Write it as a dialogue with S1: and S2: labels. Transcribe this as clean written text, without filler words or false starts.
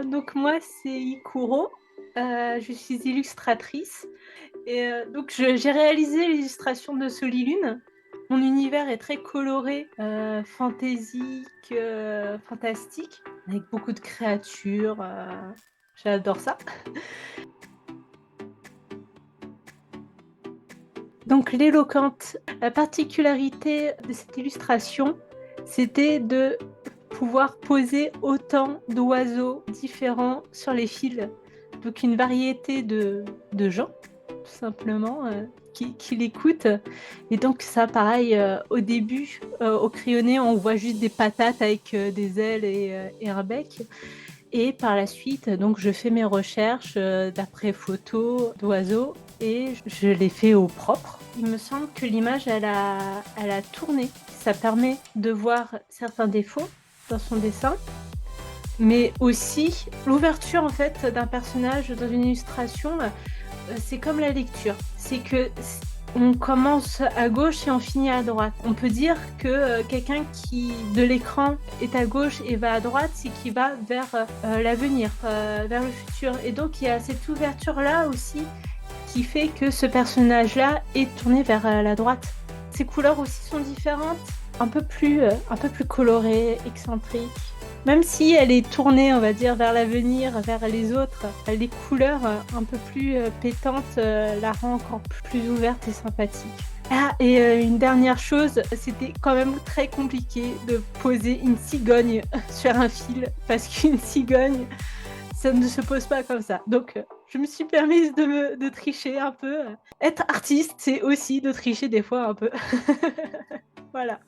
S1: Donc moi, c'est Ikuro, je suis illustratrice et donc j'ai réalisé l'illustration de Solilune. Mon univers est très coloré, fantaisique, fantastique, avec beaucoup de créatures, j'adore ça. Donc l'éloquente, la particularité de cette illustration, c'était de pouvoir poser autant d'oiseaux différents sur les fils. Donc une variété de gens, tout simplement, qui l'écoutent. Et donc ça, pareil, au début, au crayonné, on voit juste des patates avec des ailes et un bec. Et par la suite, donc je fais mes recherches, d'après photos d'oiseaux et je les fais au propre. Il me semble que l'image, elle a tourné. Ça permet de voir certains défauts dans son dessin, mais aussi l'ouverture, en fait, d'un personnage dans une illustration, c'est comme la lecture. C'est que on commence à gauche et on finit à droite. On peut dire que quelqu'un qui de l'écran est à gauche et va à droite, c'est qu'il va vers l'avenir, vers le futur. Et donc il y a cette ouverture-là aussi qui fait que ce personnage-là est tourné vers la droite. Ses couleurs aussi sont différentes, un peu plus colorées, excentriques. Même si elle est tournée, on va dire, vers l'avenir, vers les autres, les couleurs un peu plus pétantes la rend encore plus ouverte et sympathique. Ah, et une dernière chose, c'était quand même très compliqué de poser une cigogne sur un fil, parce qu'une cigogne, ça ne se pose pas comme ça. Donc, je me suis permise de tricher un peu. Être artiste, c'est aussi de tricher des fois un peu. Voilà.